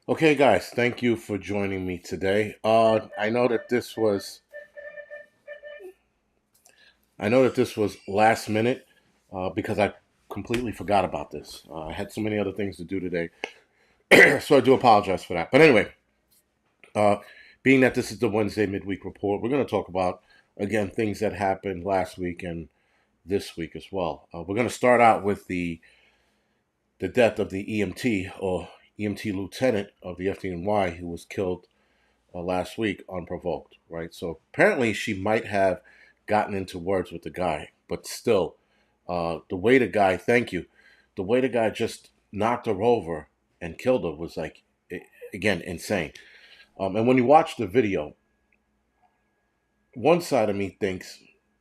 Okay, guys, thank you for joining me today. I know that this was last minute because I completely forgot about this. I had so many other things to do today, so I do apologize for that. But anyway, uh, being that this is the Wednesday midweek report, we're going to talk about again things that happened last week and this week as well. We're going to start out with the death of the EMT or EMT lieutenant of the FDNY who was killed last week unprovoked, right? So apparently she might have gotten into words with the guy, but still, thank you, the way the guy just knocked her over and killed her was like, again, insane. And when you watch the video, one side of me thinks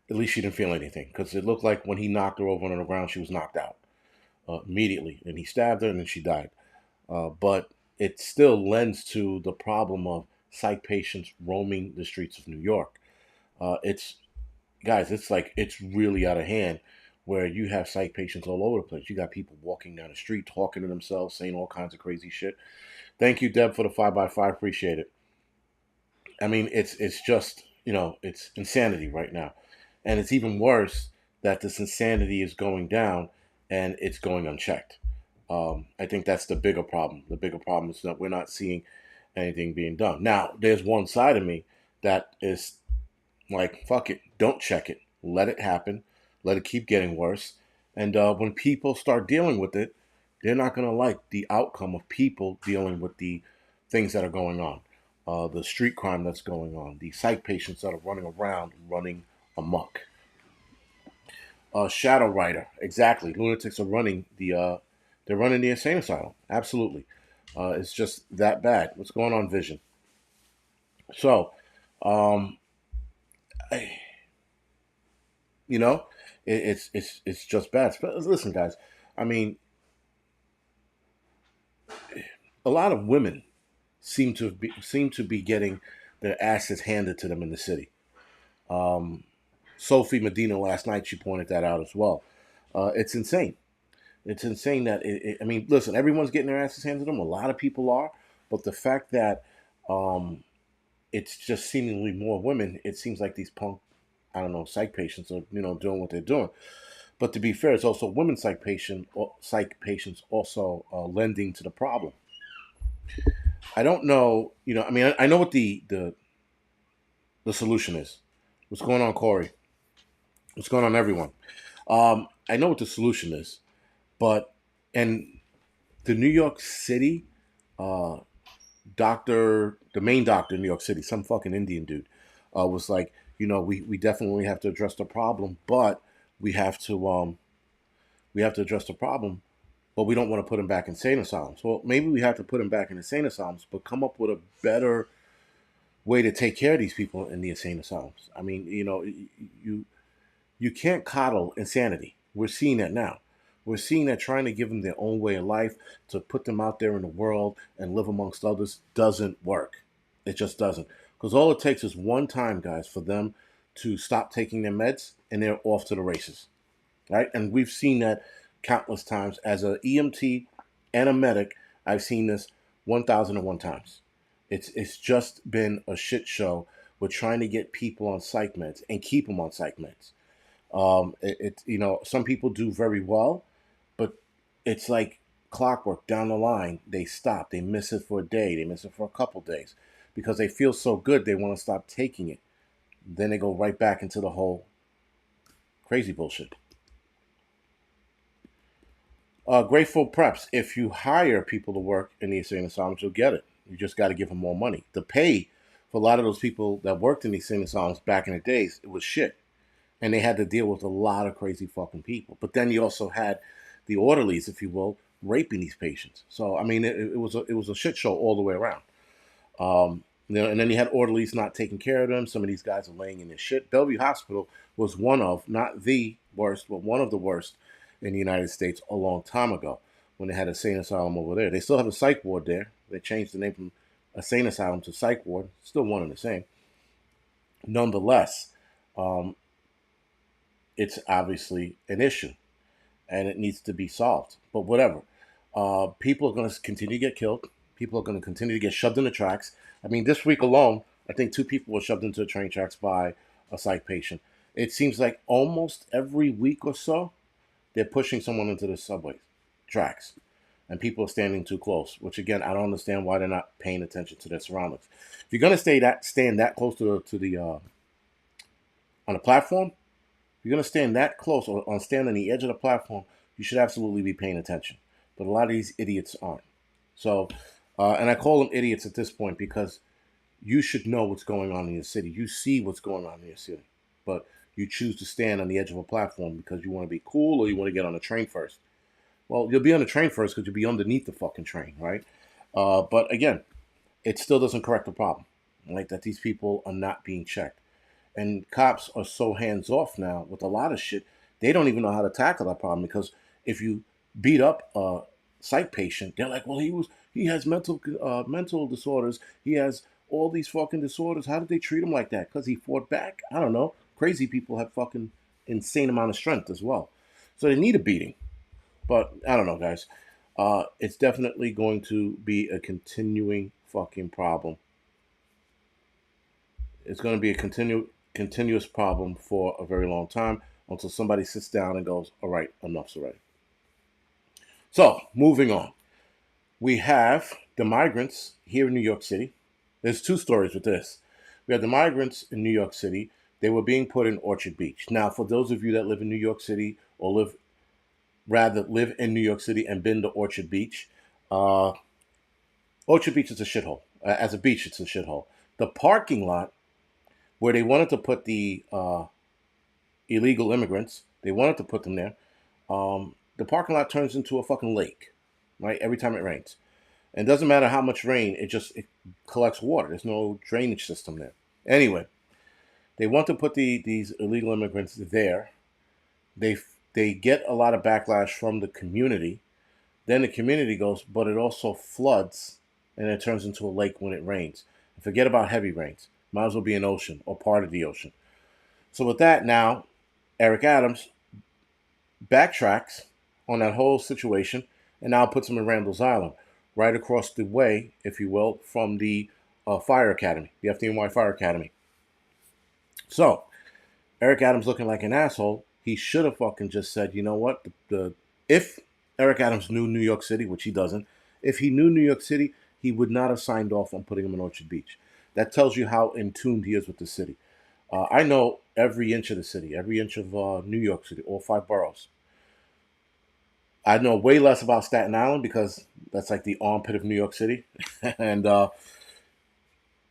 at least she didn't feel anything because it looked like when he knocked her over on the ground, she was knocked out immediately, and he stabbed her and then she died. But it still lends to the problem of psych patients roaming the streets of New York. It's guys, it's like it's really out of hand where you have psych patients all over the place. You got people walking down the street talking to themselves, saying all kinds of crazy shit. Thank you, Deb, for the 5x5. Appreciate it. I mean, it's just it's insanity right now, and it's even worse that this insanity is going down and it's going unchecked. I think that's the bigger problem. The bigger problem is that we're not seeing anything being done. Now, there's one side of me that is like, fuck it, don't check it, let it happen, let it keep getting worse, and when people start dealing with it, they're not going to like the outcome of people dealing with the things that are going on, the street crime that's going on, the psych patients that are running around running amok. Shadow Rider, exactly. Lunatics are running they're running the insane asylum. Absolutely, it's just that bad. What's going on, Vision? So, um, I, you know, it's just bad. But listen, guys, I mean, a lot of women seem to be getting their asses handed to them in the city. Um, Sophie Medina last night she pointed that out as well. It's insane. It's insane that I mean, listen, everyone's getting their asses handed to them. A lot of people are, but the fact that um, it's just seemingly more women. It seems like these punk, I don't know, psych patients are doing what they're doing. But to be fair, it's also women psych patients also lending to the problem. I don't know, I mean, I know what the solution is. What's going on, Corey? What's going on, everyone? I know what the solution is, but and the New York City uh, the main doctor in New York City, some fucking Indian dude, was like, we definitely have to address the problem, but we have to address the problem, but we don't want to put him back in insane asylums. Well, maybe we have to put him back in insane asylums, but come up with a better way to take care of these people in the insane asylums. I mean, you can't coddle insanity. We're seeing that now. We're seeing that trying to give them their own way of life, to put them out there in the world and live amongst others, doesn't work. It just doesn't. Because all it takes is one time, guys, for them to stop taking their meds and they're off to the races. Right? And we've seen that countless times. As an EMT and a medic, I've seen this 1,001 times. It's just been a shit show with trying to get people on psych meds and keep them on psych meds. Some people do very well, but it's like clockwork. Down the line, they stop. They miss it for a day. They miss it for a couple days because they feel so good they want to stop taking it. Then they go right back into the whole crazy bullshit. Grateful Preps. If you hire people to work in the insane asylums, you'll get it. You just got to give them more money. The pay for a lot of those people that worked in these insane asylums back in the days, it was shit, and they had to deal with a lot of crazy fucking people. But then you also had the orderlies, if you will, raping these patients. So I mean, it was a shit show all the way around. And then you had orderlies not taking care of them. Some of these guys are laying in their shit. Bellevue Hospital was one of, not the worst, but one of the worst in the United States a long time ago when they had a sane asylum over there. They still have a psych ward there. They changed the name from a sane asylum to psych ward. Still one and the same. Nonetheless, um, it's obviously an issue and it needs to be solved. But whatever. People are going to continue to get killed. People are going to continue to get shoved in the tracks. I mean, this week alone, I think 2 people were shoved into the train tracks by a psych patient. It seems like almost every week or so, they're pushing someone into the subway tracks, and people are standing too close. Which again, I don't understand why they're not paying attention to their surroundings. If you're gonna stand that close to the on the platform, if you're gonna stand that close or on stand on the edge of the platform, you should absolutely be paying attention. But a lot of these idiots aren't. So, and I call them idiots at this point because you should know what's going on in your city. You see what's going on in your city, but you choose to stand on the edge of a platform because you want to be cool or you want to get on a train first. Well, you'll be on the train first because you'll be underneath the fucking train, right? But again, it still doesn't correct the problem, like that these people are not being checked. And cops are so hands off now with a lot of shit, they don't even know how to tackle that problem because if you beat up a psych patient, they're like, well, he has mental disorders. He has all these fucking disorders. How did they treat him like that? Because he fought back? I don't know. Crazy people have fucking insane amount of strength as well. So they need a beating. But I don't know, guys. It's definitely going to be a continuing fucking problem. It's going to be a continuous problem for a very long time until somebody sits down and goes, all right, enough's already. So, moving on. We have the migrants here in New York City. There's 2 stories with this. We have the migrants in New York City. They were being put in Orchard Beach. Now, for those of you that live in New York City or live in New York City and been to Orchard Beach, uh, Orchard Beach is a shithole. As a beach, it's a shithole. The parking lot where they wanted to put the illegal immigrants, they wanted to put them there. The parking lot turns into a fucking lake, right? Every time it rains. And it doesn't matter how much rain, it collects water. There's no drainage system there. Anyway, they want to put these illegal immigrants there. They they get a lot of backlash from the community. Then the community goes, but it also floods and it turns into a lake when it rains. And forget about heavy rains. Might as well be an ocean or part of the ocean. So with that, now Eric Adams backtracks on that whole situation and now puts him in Randall's Island, right across the way, if you will, from the fire academy, the FDNY Fire Academy. So Eric Adams looking like an asshole. He should have fucking just said, you know what? If Eric Adams knew New York City, which he doesn't, if he knew New York City, he would not have signed off on putting him in Orchard Beach. That tells you how in tune he is with the city. I know every inch of the city, every inch of New York City, all 5 boroughs. I know way less about Staten Island because that's like the armpit of New York City. And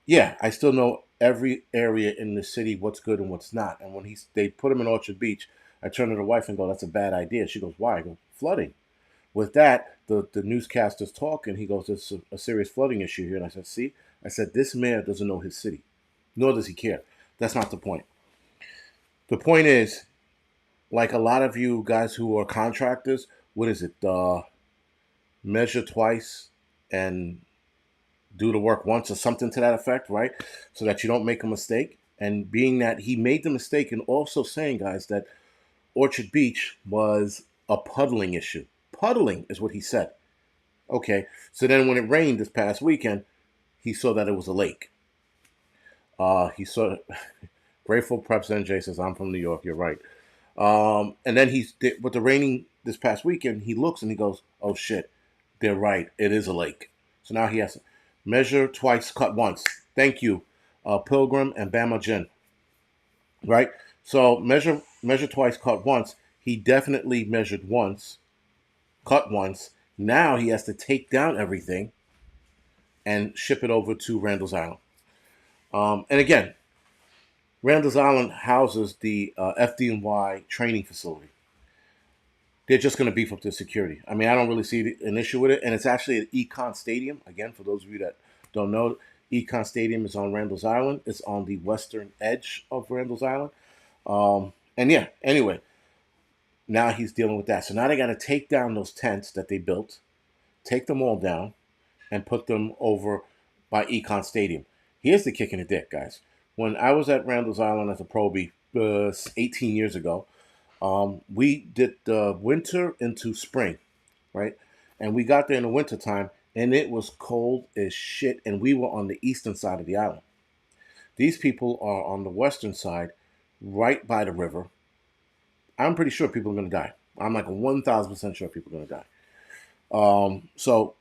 yeah, I still know every area in the city, what's good and what's not. And when they put him in Orchard Beach, I turn to the wife and go, that's a bad idea. She goes, why? I go, flooding. With that, the newscaster's talking. He goes, there's a serious flooding issue here. And I said, see? I said, this mayor doesn't know his city, nor does he care. That's not the point. The point is, like a lot of you guys who are contractors, what is it? Measure twice and do the work once or something to that effect, right? So that you don't make a mistake. And being that he made the mistake and also saying, guys, that Orchard Beach was a puddling issue. Puddling is what he said. Okay, so then when it rained this past weekend, he saw that it was a lake. He saw Grateful Preps NJ says, I'm from New York, you're right. And then with the raining this past weekend, he looks and he goes, oh shit, they're right, it is a lake. So now he has to measure twice, cut once. Thank you, Pilgrim and Bama Gin. Right? So measure twice, cut once. He definitely measured once, cut once. Now he has to take down everything and ship it over to Randall's Island. And again, Randall's Island houses the FDNY training facility. They're just going to beef up the security. I mean, I don't really see an issue with it. And it's actually at Econ Stadium. Again, for those of you that don't know, Econ Stadium is on Randall's Island. It's on the western edge of Randall's Island. And yeah, anyway, now he's dealing with that. So now they got to take down those tents that they built, take them all down, and put them over by Econ Stadium. Here's the kick in the dick, guys. When I was at Randall's Island as a probie 18 years ago, we did the winter into spring, right? And we got there in the wintertime. and it was cold as shit. And we were on the eastern side of the island. These people are on the western side, right by the river. I'm pretty sure people are going to die. I'm like 1,000% sure people are going to die. So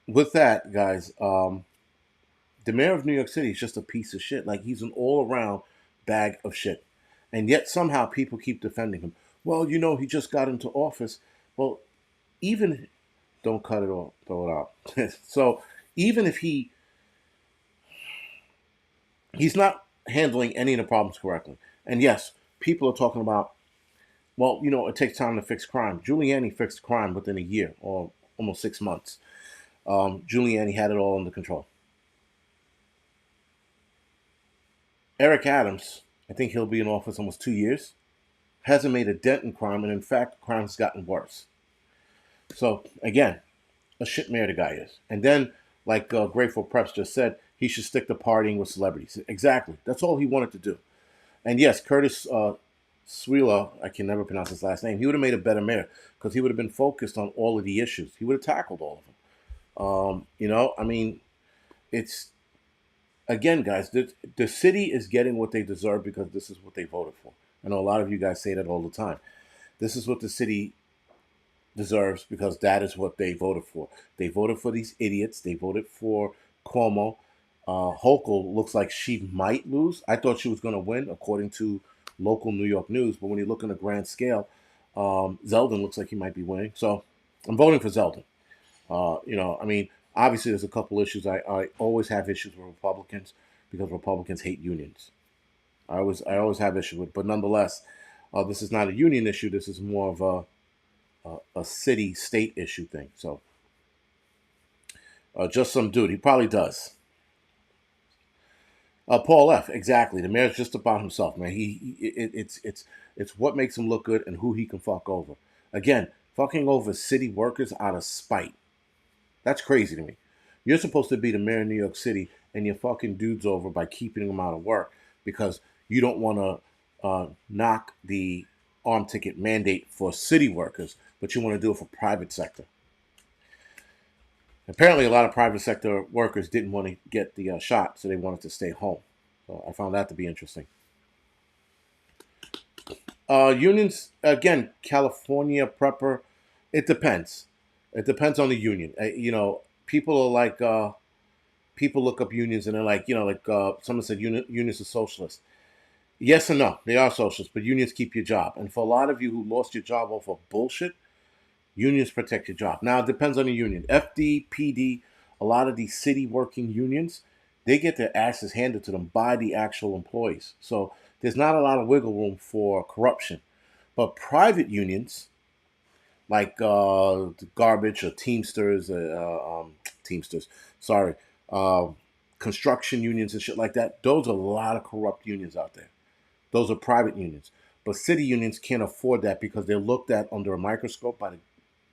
with that, guys, the mayor of New York City is just a piece of shit. Like he's an all-around bag of shit, and yet somehow people keep defending him. Well, he just got into office. Well, even don't cut it off, throw it out. So even if he's not handling any of the problems correctly, and yes, people are talking about, well, it takes time to fix crime. Giuliani fixed crime within a year or almost 6 months. Giuliani had it all under control. Eric Adams, I think he'll be in office almost 2 years, hasn't made a dent in crime, and in fact, crime's gotten worse. So again, a shit mayor the guy is. And then, like Grateful Preps just said, he should stick to partying with celebrities. Exactly. That's all he wanted to do. And yes, Curtis Swila, I can never pronounce his last name, he would have made a better mayor because he would have been focused on all of the issues. He would have tackled all of them. I mean, it's, again, guys, the city is getting what they deserve because this is what they voted for. I know a lot of you guys say that all the time. This is what the city deserves because that is what they voted for. They voted for these idiots. They voted for Cuomo. Hochul looks like she might lose. I thought she was going to win, according to local New York news. But when you look on a grand scale, Zeldin looks like he might be winning. So I'm voting for Zeldin. I mean, obviously there's a couple issues. I always have issues with Republicans because Republicans hate unions. I always have issue with, but nonetheless, this is not a union issue. This is more of a city state issue thing. So just some dude. He probably does. Paul F. Exactly. The mayor's just about himself, man. It's what makes him look good and who he can fuck over. Again, fucking over city workers out of spite. That's crazy to me. You're supposed to be the mayor of New York City, and you're fucking dudes over by keeping them out of work because you don't want to knock the arm ticket mandate for city workers, but you want to do it for private sector. Apparently, a lot of private sector workers didn't want to get the shot, so they wanted to stay home. So I found that to be interesting. Unions, again, California prepper, it depends. It depends on the union. People are like, people look up unions and they're like, someone said unions are socialist. Yes and no, they are socialist, but unions keep your job. And for a lot of you who lost your job off of bullshit, unions protect your job. Now, it depends on the union. FD, PD, a lot of these city working unions, they get their asses handed to them by the actual employees. So there's not a lot of wiggle room for corruption. But private unions, like garbage or Teamsters, sorry, uh, construction unions and shit like that, those are a lot of corrupt unions out there. Those are private unions. But city unions can't afford that because they're looked at under a microscope by the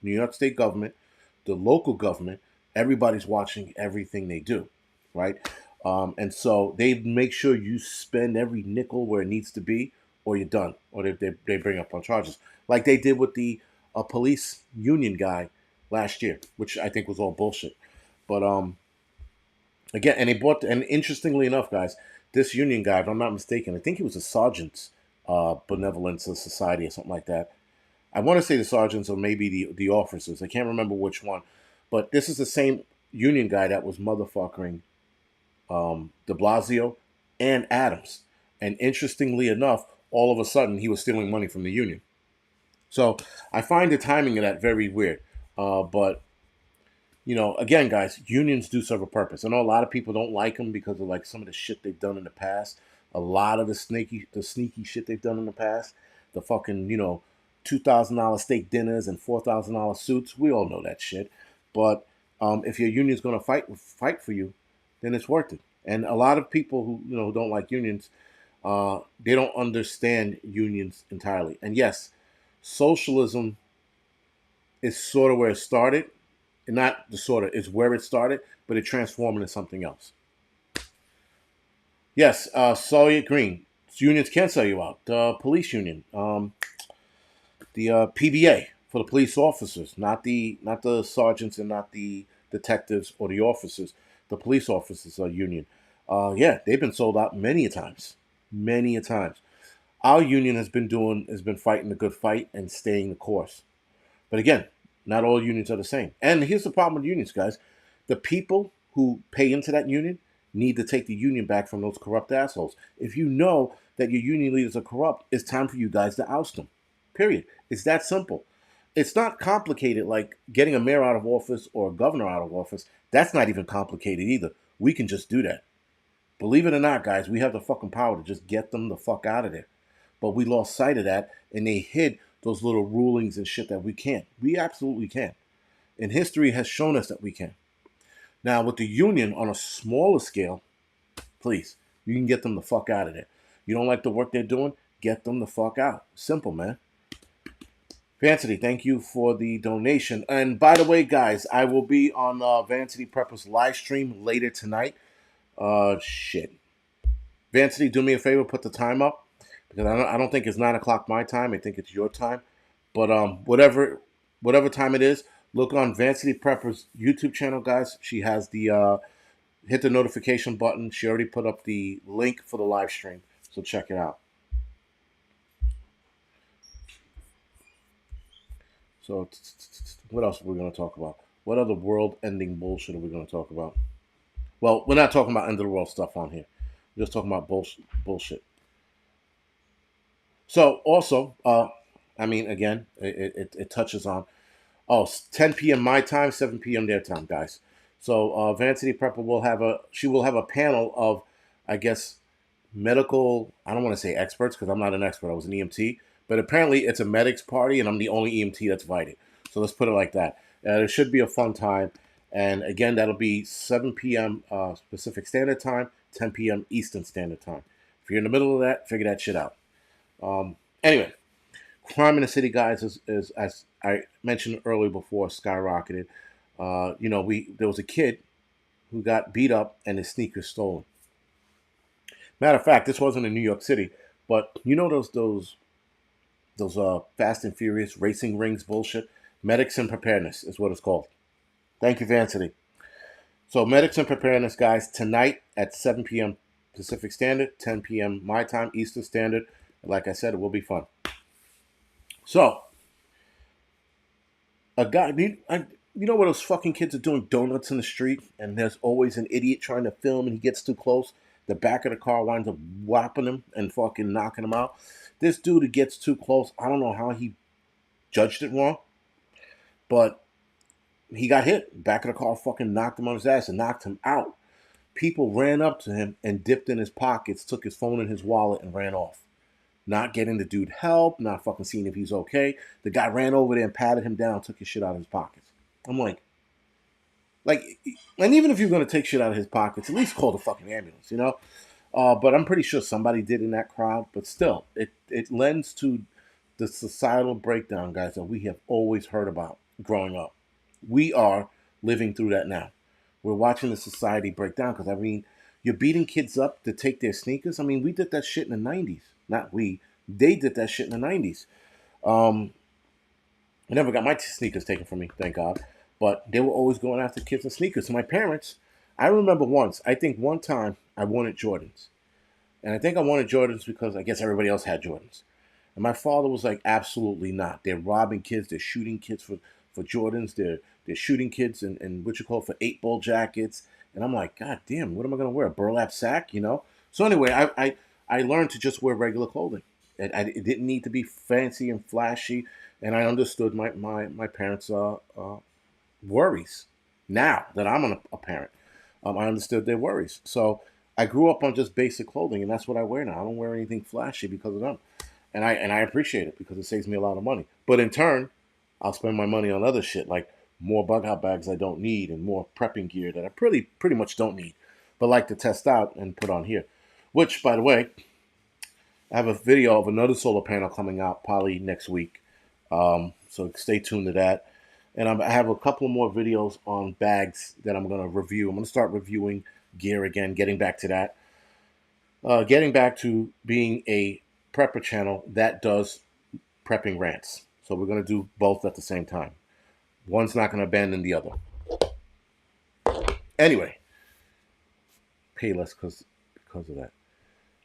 New York State government, the local government. Everybody's watching everything they do, right? And so they make sure you spend every nickel where it needs to be, or you're done, or they bring up on charges, like they did with the police union guy last year, which I think was all bullshit. But again, and and interestingly enough, guys, this union guy, if I'm not mistaken, I think he was a sergeant's benevolence society or something like that. I want to say the sergeants or maybe the officers. I can't remember which one, but this is the same union guy that was motherfuckering De Blasio and Adams. And interestingly enough, all of a sudden he was stealing money from the union. So I find the timing of that very weird. But again, guys, unions do serve a purpose. I know a lot of people don't like them because of like some of the shit they've done in the past. A lot of the sneaky shit they've done in the past. The fucking $2,000 steak dinners and $4,000 suits. We all know that shit. But if your union's gonna fight for you, then it's worth it. And a lot of people who don't like unions, they don't understand unions entirely. And yes, socialism is sort of where it started. Not the sort of, it's where it started, but it transformed into something else. Yes, Soviet Green. Unions can sell you out. The police union, the PBA for the police officers, not the sergeants and not the detectives or the officers, the police officers union. Yeah, they've been sold out many a times, many a times. Our union has been fighting the good fight and staying the course. But again, not all unions are the same. And here's the problem with unions, guys: the people who pay into that union need to take the union back from those corrupt assholes. If you know that your union leaders are corrupt, it's time for you guys to oust them. Period. It's that simple. It's not complicated like getting a mayor out of office or a governor out of office. That's not even complicated either. We can just do that. Believe it or not, guys, we have the fucking power to just get them the fuck out of there. But we lost sight of that and they hid those little rulings and shit that we can't. We absolutely can. And history has shown us that we can. Now, with the union on a smaller scale, please, you can get them the fuck out of there. You don't like the work they're doing? Get them the fuck out. Simple, man. Vancity, thank you for the donation. And by the way, guys, I will be on Vancity Prepper's live stream later tonight. Shit. Vancity, do me a favor, put the time up. Because I don't think it's 9 o'clock my time. I think it's your time. But whatever time it is, look on Vancity Prepper's YouTube channel, guys. She has the hit the notification button. She already put up the link for the live stream, so check it out. So what else are we going to talk about? What other world-ending bullshit are we going to talk about? Well, we're not talking about end of the world stuff on here. We're just talking about bullshit. So also, I mean, again, it touches on 10 p.m. my time, 7 p.m. their time, guys. So Vancity Prepper will have a panel of, I guess, medical. I don't want to say experts because I'm not an expert. I was an EMT, but apparently it's a medics party, and I'm the only EMT that's invited. So let's put it like that. It should be a fun time, and again, that'll be 7 p.m. Pacific Standard Time, 10 p.m. Eastern Standard Time. If you're in the middle of that, figure that shit out. Anyway, crime in the city, guys, is as I mentioned earlier before, skyrocketed. There was a kid who got beat up and his sneakers stolen. Matter of fact, this wasn't in New York City, but you know those Fast and Furious racing rings bullshit. Medics and Preparedness is what it's called. Thank you, Vancity. So Medics and Preparedness, guys, tonight at 7 p.m. Pacific Standard, 10 p.m. my time, Eastern Standard. Like I said, it will be fun. So, a guy, you know what those fucking kids are doing donuts in the street, and there's always an idiot trying to film, and he gets too close. The back of the car winds up whopping him and fucking knocking him out. This dude who gets too close, I don't know how he judged it wrong, but he got hit. Back of the car fucking knocked him on his ass and knocked him out. People ran up to him and dipped in his pockets, took his phone and his wallet, and ran off. Not getting the dude help, not fucking seeing if he's okay. The guy ran over there and patted him down, took his shit out of his pockets. I'm like, and even if you're going to take shit out of his pockets, at least call the fucking ambulance, you know? But I'm pretty sure somebody did in that crowd. But still, it lends to the societal breakdown, guys, that we have always heard about growing up. We are living through that now. We're watching the society break down because, I mean, you're beating kids up to take their sneakers. I mean, we did that shit in the 90s. Not we. They did that shit in the 90s. I never got my sneakers taken from me, thank God. But they were always going after kids and sneakers. So my parents, I remember one time I wanted Jordans. And I think I wanted Jordans because I guess everybody else had Jordans. And my father was like, absolutely not. They're robbing kids. They're shooting kids for Jordans. They're shooting kids and what you call for 8-ball jackets. And I'm like, God damn, what am I going to wear? A burlap sack, you know? So anyway, I learned to just wear regular clothing. It didn't need to be fancy and flashy. And I understood my parents' worries. Now that I'm a parent, I understood their worries. So I grew up on just basic clothing, and that's what I wear now. I don't wear anything flashy because of them. And I appreciate it because it saves me a lot of money. But in turn, I'll spend my money on other shit like more bug out bags I don't need and more prepping gear that I pretty much don't need, but like to test out and put on here. Which, by the way, I have a video of another solar panel coming out probably next week. So stay tuned to that. And I have a couple more videos on bags that I'm going to review. I'm going to start reviewing gear again, getting back to that. Getting back to being a prepper channel that does prepping rants. So we're going to do both at the same time. One's not going to abandon the other. Anyway, Payless because of that.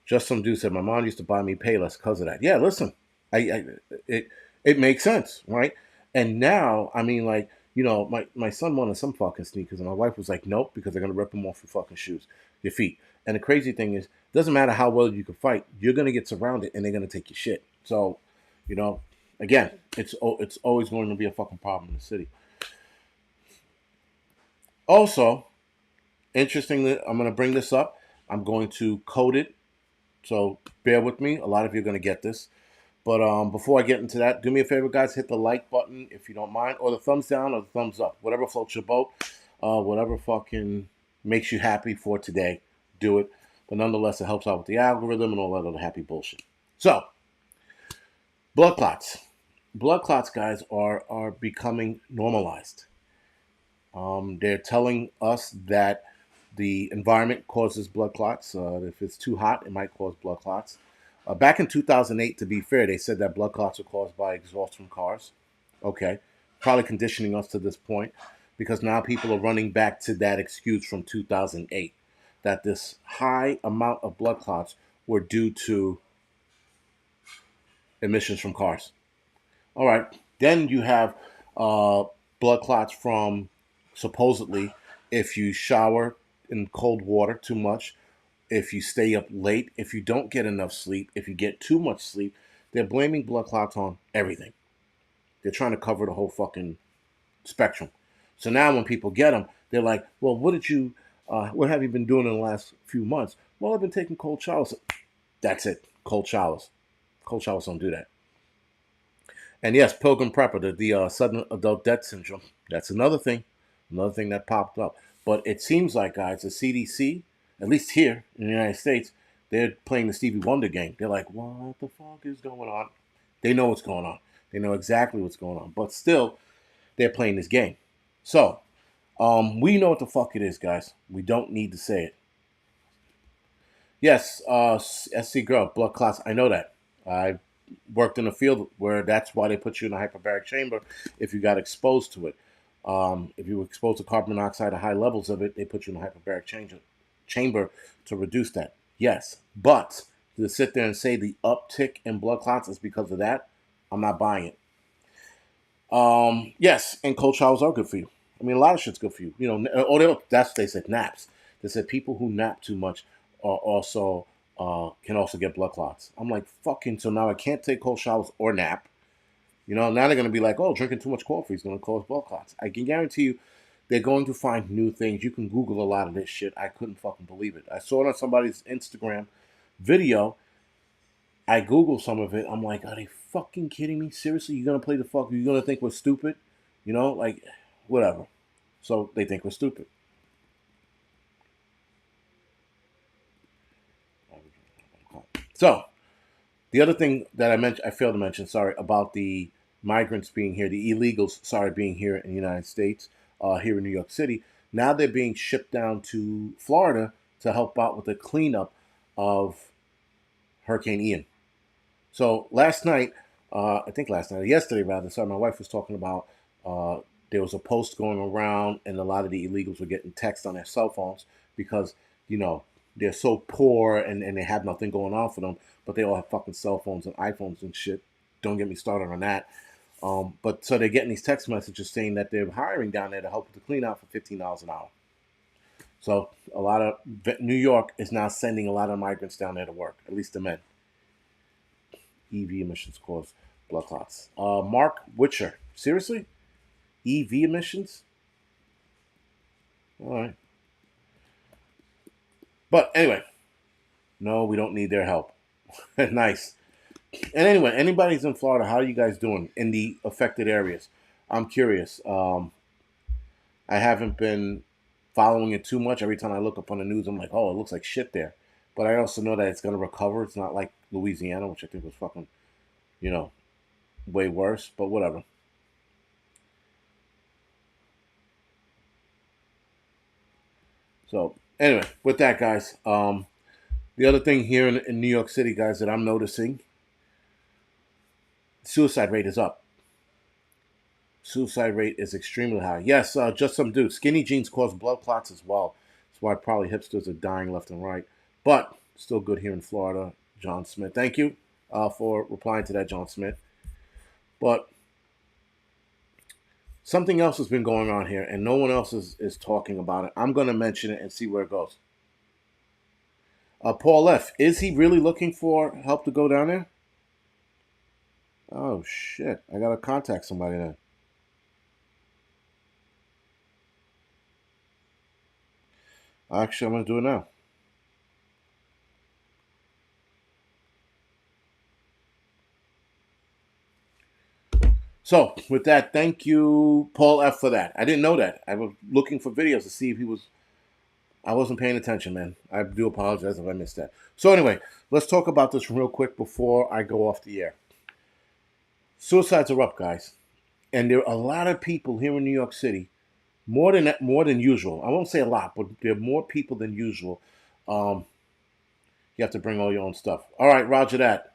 Just some dude said my mom used to buy me Payless because of that. Yeah, listen, I it it makes sense, right? And now, I mean, like, my son wanted some fucking sneakers, and my wife was like, nope, because they're gonna rip them off your fucking shoes, your feet. And the crazy thing is, it doesn't matter how well you can fight, you're gonna get surrounded, and they're gonna take your shit. So, you know, again, it's always going to be a fucking problem in the city. Also, interestingly, I'm gonna bring this up. I'm going to code it, so bear with me. A lot of you are gonna get this. But before I get into that, do me a favor, guys. Hit the like button if you don't mind, or the thumbs down, or the thumbs up. Whatever floats your boat. Whatever fucking makes you happy for today, do it. But nonetheless, it helps out with the algorithm and all that other happy bullshit. So, blood clots. Blood clots, guys, are becoming normalized. They're telling us that the environment causes blood clots. If it's too hot, it might cause blood clots. Back in 2008, to be fair, they said that blood clots are caused by exhaust from cars. Okay, probably conditioning us to this point because now people are running back to that excuse from 2008 that this high amount of blood clots were due to emissions from cars. All right. Then you have uh, blood clots from supposedly if you shower in cold water too much, if you stay up late, if you don't get enough sleep, if you get too much sleep. They're blaming blood clots on everything. They're trying to cover the whole fucking spectrum. So now when people get them, they're like, well, what have you been doing in the last few months? Well, I've been taking cold showers. That's it. Cold showers. Cold showers don't do that. And yes, Pilgrim Prepper, the sudden adult death syndrome. That's another thing that popped up. But it seems like, guys, the CDC, at least here in the United States, they're playing the Stevie Wonder game. They're like, what the fuck is going on? They know what's going on. They know exactly what's going on. But still, they're playing this game. So, we know what the fuck it is, guys. We don't need to say it. Yes, SC girl, blood clots. I know that. I worked in a field where that's why they put you in a hyperbaric chamber if you got exposed to it. If you were exposed to carbon monoxide at high levels of it, they put you in a hyperbaric chamber to reduce that. Yes, but to sit there and say the uptick in blood clots is because of that, I'm not buying it. Yes, and cold showers are good for you. I mean, a lot of shit's good for you. That's what they said. Naps. They said people who nap too much are also can also get blood clots. I'm like, fucking. So now I can't take cold showers or nap. Now they're gonna be like, oh, drinking too much coffee is gonna cause blood clots. I can guarantee you, they're going to find new things. You can Google a lot of this shit. I couldn't fucking believe it. I saw it on somebody's Instagram video. I Googled some of it. I'm like, are they fucking kidding me? Seriously, you're gonna play the fuck? You're gonna think we're stupid? Like, whatever. So they think we're stupid. So the other thing that I failed to mention, sorry, about the migrants being here, the illegals, sorry, being here in the United States, here in New York City. Now they're being shipped down to Florida to help out with the cleanup of Hurricane Ian. So last night, I think last night, or yesterday rather, sorry, my wife was talking about there was a post going around, and a lot of the illegals were getting text on their cell phones because, you know, they're so poor and they have nothing going on for them, but they all have fucking cell phones and iPhones and shit. Don't get me started on that. But so they're getting these text messages saying that they're hiring down there to help with the clean out for $15 an hour. So a lot of New York is now sending a lot of migrants down there to work, at least the men. EV emissions cause blood clots. Mark Witcher, seriously? EV emissions? All right. But anyway, no, we don't need their help. Nice. And anyway, anybody's in Florida, how are you guys doing in the affected areas? I'm curious. I haven't been following it too much. Every time I look up on the news, I'm like, oh, it looks like shit there. But I also know that it's going to recover. It's not like Louisiana, which I think was fucking, you know, way worse. But whatever. So anyway, with that, guys, the other thing here in New York City, guys, that I'm noticing, suicide rate is up. Suicide rate is extremely high. Yes, just some dude. Skinny jeans cause blood clots as well. That's why probably hipsters are dying left and right. But still good here in Florida, John Smith. Thank you for replying to that, John Smith. But something else has been going on here, and no one else is talking about it. I'm going to mention it and see where it goes. Paul F., is he really looking for help to go down there? Oh, shit. I got to contact somebody then. Actually, I'm going to do it now. So, with that, thank you, Paul F., for that. I didn't know that. I was looking for videos to see if he was. I wasn't paying attention, man. I do apologize if I missed that. So, anyway, let's talk about this real quick before I go off the air. Suicides are up, guys. And there are a lot of people here in New York City, more than usual. I won't say a lot, but there are more people than usual. Um, you have to bring all your own stuff. All right, Roger that.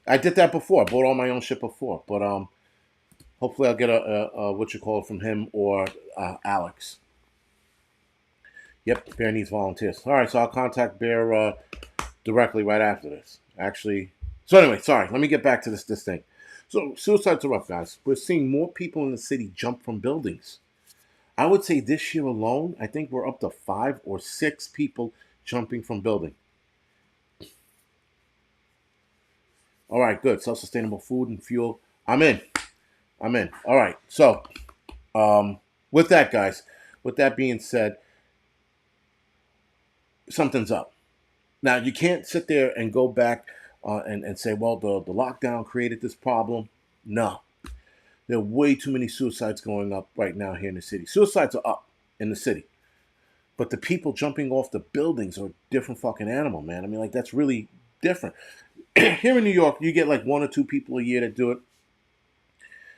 I did that before. I bought all my own shit before, but hopefully I'll get a what you call it from him or Alex. Yep, Bear needs volunteers. All right, so I'll contact Bear directly right after this. Actually, so anyway, sorry. Let me get back to this thing. So suicides are rough, guys. We're seeing more people in the city jump from buildings. I would say this year alone, I think we're up to 5 or 6 people jumping from building. All right, good. Self-sustainable food and fuel. I'm in. I'm in. All right. So, with that, guys, with that being said, something's up. Now, you can't sit there and go back and say, well, the lockdown created this problem. No. There are way too many suicides going up right now here in the city. Suicides are up in the city. But the people jumping off the buildings are a different fucking animal, man. I mean, like, that's really different. Here in New York, you get like 1 or 2 people a year that do it.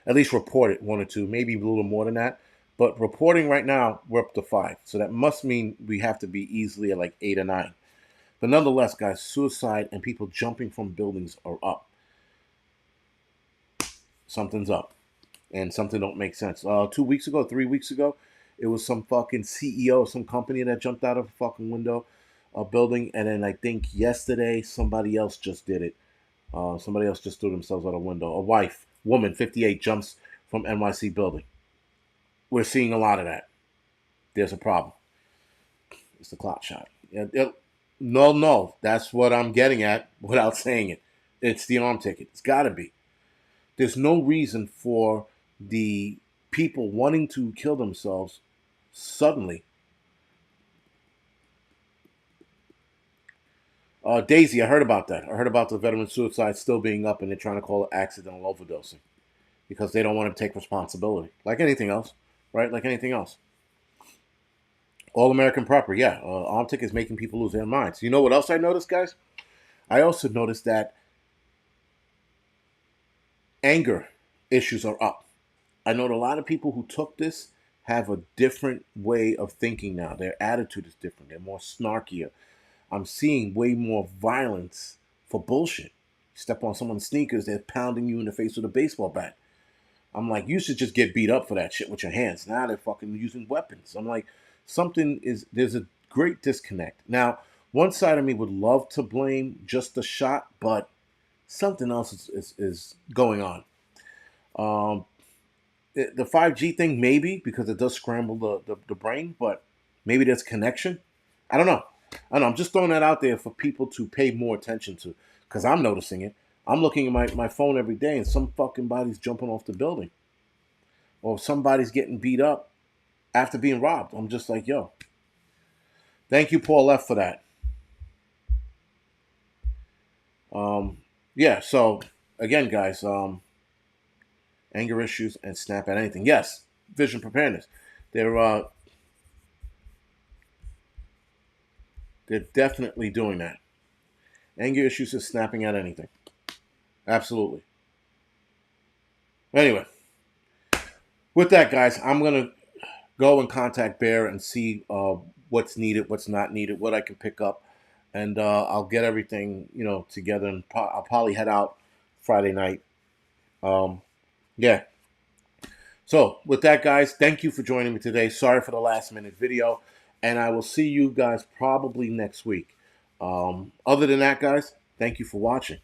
At least report it, 1 or 2, maybe a little more than that. But reporting right now, we're up to 5. So that must mean we have to be easily at like 8 or 9. But nonetheless, guys, suicide and people jumping from buildings are up. Something's up. And something don't make sense. 2 weeks ago, 3 weeks ago, it was some fucking CEO of some company that jumped out of a fucking window, a building. And then I think yesterday, somebody else just did it. Somebody else just threw themselves out a window. A woman, 58, jumps from NYC building. We're seeing a lot of that. There's a problem. It's the clock shot. No, that's what I'm getting at without saying it. It's the arm ticket. It's got to be. There's no reason for the people wanting to kill themselves suddenly. Daisy, I heard about that. I heard about the veteran suicide still being up and they're trying to call it accidental overdosing because they don't want to take responsibility. Like anything else, right? Like anything else. All American proper, yeah. Arm tickets making people lose their minds. You know what else I noticed, guys? I also noticed that anger issues are up. I know a lot of people who took this have a different way of thinking now. Their attitude is different. They're more snarkier. I'm seeing way more violence for bullshit. Step on someone's sneakers, they're pounding you in the face with a baseball bat. I'm like, you should just get beat up for that shit with your hands. Now they're fucking using weapons. I'm like, there's a great disconnect. Now, one side of me would love to blame just the shot, but something else is going on. Um, the 5G thing, maybe, because it does scramble the brain, but maybe there's connection. I don't know. I'm just throwing that out there for people to pay more attention to, because I'm noticing it. I'm looking at my phone every day and some fucking body's jumping off the building. Or somebody's getting beat up after being robbed. I'm just like, yo. Thank you, Paul F., for that. Yeah, so again, guys, anger issues and snap at anything. Yes, vision preparedness. They're they're definitely doing that. Anger issues is snapping at anything. Absolutely. Anyway, with that, guys, I'm gonna go and contact Bear and see what's needed, what's not needed, what I can pick up, and I'll get everything together, and I'll probably head out Friday night. Yeah, So with that, guys, thank you for joining me today. Sorry for the last minute video, and I will see you guys probably next week. Other than that, guys, thank you for watching.